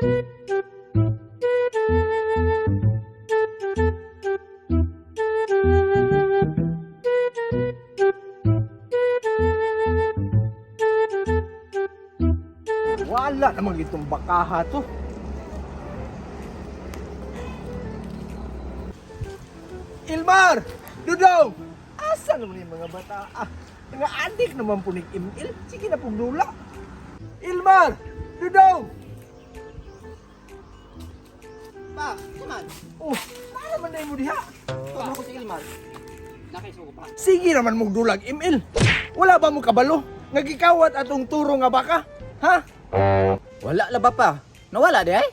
Wala namang itong bakaha to. Ilmar! Dudong! Asa naman yung mga bata? Mga adik naman po ni Imil. Sige na pong dula. Ilmar! Dudong! Pa, naman. Oh, saan naman na mo diha? Ano ko si Ilmar? Nakisuko pa. Sige naman mong dulag, Imil. Wala ba mo kabalo? Ngagikawat atong turo nga baka? Ha? Wala la ba pa? Nawala di ay?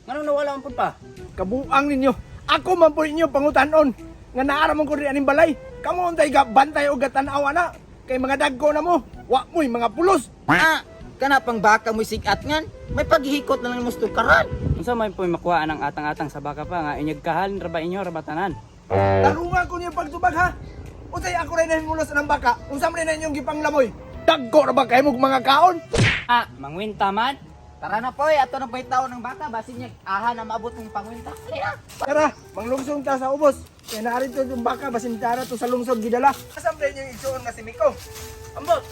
Anong nawala man pud pa? Kabuang ninyo. Ako man po ninyo pangutanon. Nga naaraman ko rin aning balay. Kamu untay ga bantay o gatanaw ana. Kay mga dagko na mo. Wa mo'y mga pulos. Kana pang baka mo sigat ngan. May paghihikot na lang mo stukaran. Unsa may po'y makuha ang atang-atang sa baka pa nga inyag kahal raba inyo rabatanan. Tarunga ko niyo pagtubag ha. Untay ako rin nahimulos ng baka. Unsa man na inyong gipanglamoy. Dagko ra ba kayo mong mga kaon? Mangwinta man. Tara na po, ato na po yung tao ng baka. Basin niya, aha na maabot ng pangwinta. Halika! Tara, manglungsong ta sa ubos. Kaya naarito yung baka basin tara to sa lungsod gidala. Asam rin yung isuon nga si Miko. Ambot,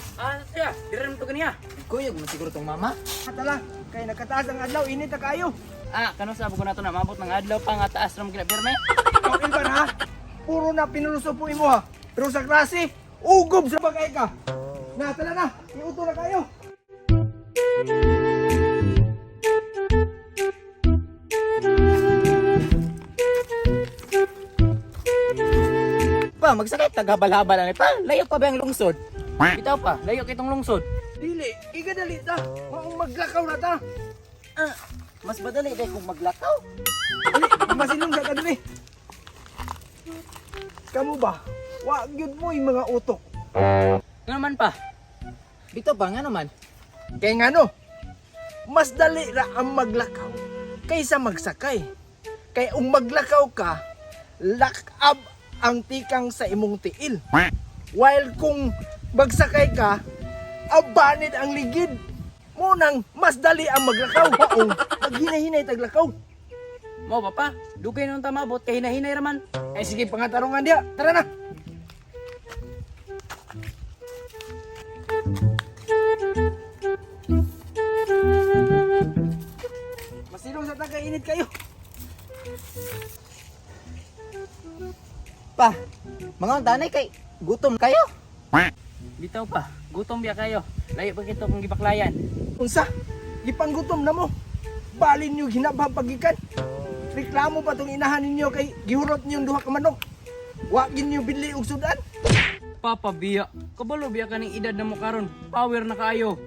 siya, dire mo to kaniya. Kuyog mo siguro tong mama. Atala, kay nakataas ang adlaw init na kayo. Kano sa ko nato na maabot ng adlaw pa nga taas ram kila pirme. Ikaw Ilban ha. Puro na pinuluso po imo ha. Pero sa klase, ugob sa bagay ka. Na, tala na. Iuto na kayo. Pa, magsakay tagabal-habal lang pa. Layo pa ba ang lungsod? Bitaw pa, layo kitong lungsod. Dili, igadali ta. Maong maglakaw na ta. Mas madali dahil kung maglakaw. Dili, masilong sa kadali. Kamu ba? Wa gyud mo yung mga utok. Ano naman pa? Bito ba nga naman? Kaya nga no, mas dali ra ang maglakaw kaysa magsakay. Kaya kung maglakaw ka, lakab ang tikang sa imong tiil. While kung magsakay ka, abanid ang ligid. Munang mas dali ang maglakaw. Oo, maghinahinay taglakaw. Mo papa, dugay nung tamabot kay hinahinay raman. Ay sige, pangatarungan dia. Tara na. Masilong sa taga-init kayo. Pa, mga tanay kay gutom kayo. Bitaw pa, gutom biya kayo. Layo pa kito kung gibaklayan. Unsa? Gipanggutom na mo. Balin nyo ginabang pagikan. Reklamo pa tong inahan ninyo kay gihurot niyo duha ka manok. Wagin nyo bili og sudan. Papa biya, kabalo biya kaning edad na mo karon. Power na kaayo.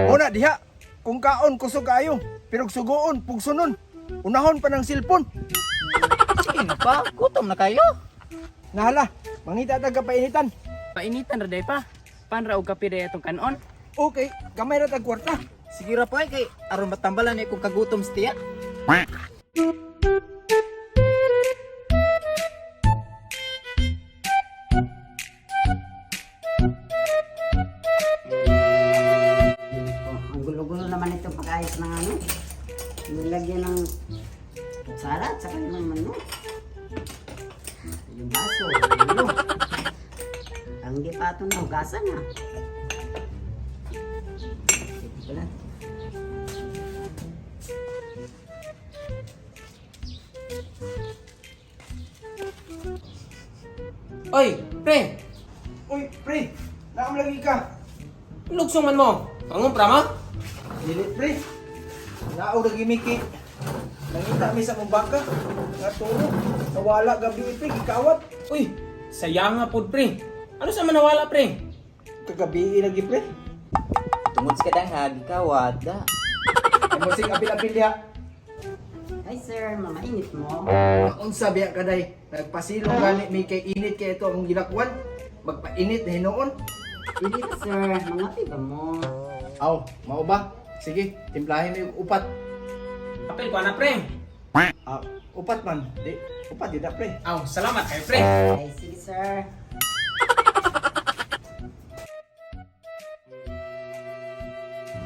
Una diha, kung kaon kusog kayo, pero sugoon pugsunon. Unahon pa ng silpon. Sige na pa, gutom na kayo. Nahala, mangita taga painitan. Painitan ra day pa. Panra og kape day atong kanon. Okay, gamay ra tag kwarta. Sige ra po ay kay aron matambalan ay kung kagutom sa tiyan. Ang gulo-gulo naman ito pag-ayos ng ano. Nilagyan ng kutsara at saka yung manok. Yung baso, gulo. Ang di pa itong nahugasan na. Sige pala. Oy, pre! Uy, pre, naam lagi ka. Lugsong man mo! Pangumpra mo? Dili, pre. Naaw na gimiki. Nangita mi sa mong baka. Nga turo. Nawala gabi pre, gikawat. Uy, sayang nga pod, pre. Ano sa manawala, pre? Kagabi lagi pre. Tungod sa kadang hagi kawad da. Musik apil-apil diha. Ay sir, mamainit mo. Unsa biya kaday? Nagpasilong gani mi kay init kay ito ang ginakwan. Magpainit na hinoon. Init sir, mga tiba mo. Aw, mao ba? Sige, timplahin mo yung upat. Kapil ko na, pre. Upat man. Di, upat di na pre. Aw, salamat kayo, pre. Ay sige sir.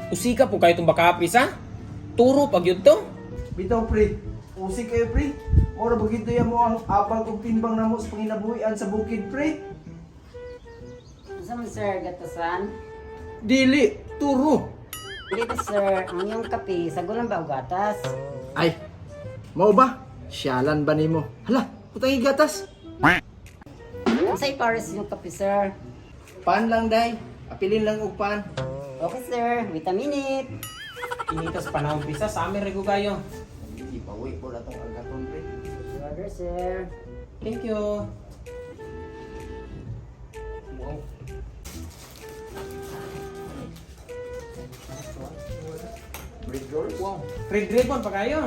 Usika po kayo itong baka, pre, sa? Turo pag yun to. Bitaw pre, usik kayo pre. Ora bagito yan mo ang abang kong timbang na mo sa panginabuhian sa bukid pre. Sa man sir, gatasan. Dili, turo. Dili ba sir, ang iyong kape, sagulan ba o gatas? Ay, mao ba? Siyalan ba nimo? Hala, putang igatas. Sa ipares yung kape sir. Pan lang day, apilin lang og pan. Okay sir, wait a minute. Initas panahon pisa sa amin rin ko kayo. Ipawi ko na tong agaton pre. Order sir. Thank you. Wow. Wow. Red ribbon pa kayo.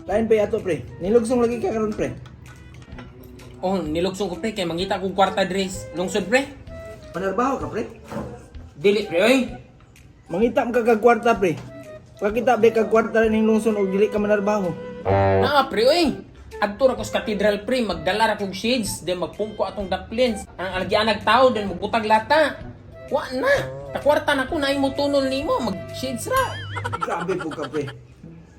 Lain pa yato pre. Nilugsong lagi ka karon pre. Oh, nilugsong ko pre kay mangita kong kwarta dress. Lungsod pre. Panarbaho ka pre. Dili pre oy. Mangita mo ka kag kwarta pre. Pagkita be kag kwarta ning lungsod og dili ka manarbaho. Naa pre oy. Adto ra ko sa cathedral pre, magdala ra kog shades, then magpungko atong ducklings. Ang alagyan nagtao then magbutag lata. Wa na. Takwarta na ko na imo tunol nimo, mag shades ra. Grabe po ka pre.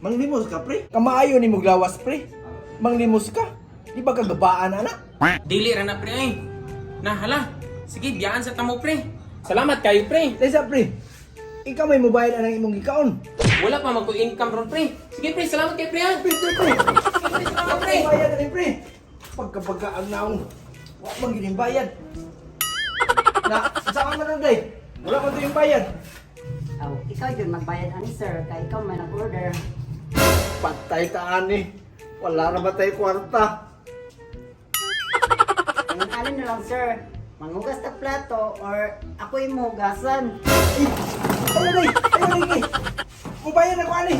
Manglimos ka pre. Kamaayo ni mo glawas pre. Manglimos ka. Di ba kagabaan ana? Dili ra na pre oy. Na hala. Sige, biyaan sa tamo pre. Salamat kayo pre. Lesa pre. Ikaw may mobile anang imong gikaon. Wala pa magko-income ron pre. Sige pre, salamat kay pre. Pre, pre, pre. Sige pre, salamat pre. Bayad na rin pre. Pagkabaga ang naong. Wa man gining bayad. Na, saan man nun day? Wala man to yung bayad. Oh, ikaw yun magbayad ani sir, kaya ikaw may nag-order. Patay ka ani. Wala na ba tayo kwarta? Ang alin na lang sir, manghugas na plato or ako yung mahugasan. Ayun day! Ayun day! Ubayan ako ani!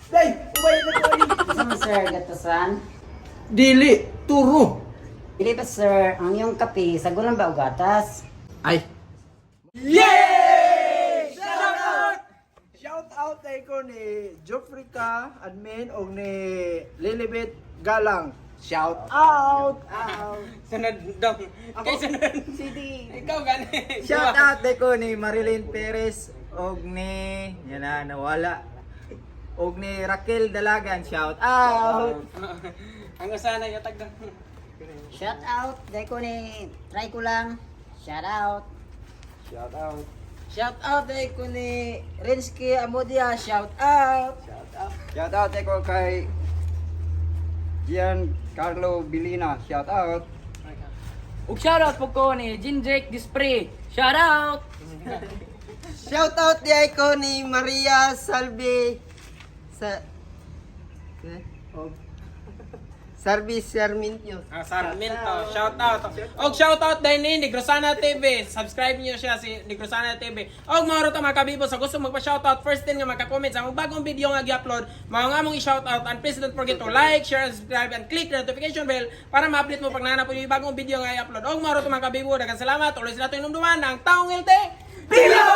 Day! Ubayan ako ani! Sa man sir, gatasan. Dili! Turo! Dili ba sir, ang iyong kape, sagulan ba o gatas? Ay! Yay! Shout out! Shout out tayo ko ni Jofrika admin o ni Lilibet Galang. Shout out! Sunod daw. Kay sunod. CD. Ikaw gani. Shout out ko ni Marilyn Perez og ni yan na nawala. Og ni Raquel Dalagan, shout out. Ang usana yung tagda. Shout out, dahil ko ni, try ko lang. Shout out. Shout out ko ni Rinsky Amodia, shout out. Shout out ko kay Giancarlo Bilina. Shout out. Ug shoutout po ko ni Jindrek Dispre. Shoutout! Shout out ko ni Maria Salve sa Service Sarminio. Sarmiento, shout out. Og shout out din ni Negrosana TV. Subscribe niyo siya si Negrosana TV. Og mao to mga kabibo sa gusto magpa-shout out first din nga maka-comment sa among bagong video nga gi-upload. Mao nga among i-shout out and please don't forget to like, share, subscribe and click the notification bell para ma-update mo pag nanap yung bagong video nga i-upload. Og mao to mga kabibo, daghang salamat. Ulit sila to inumduman ng Taong Ilte. Bilo!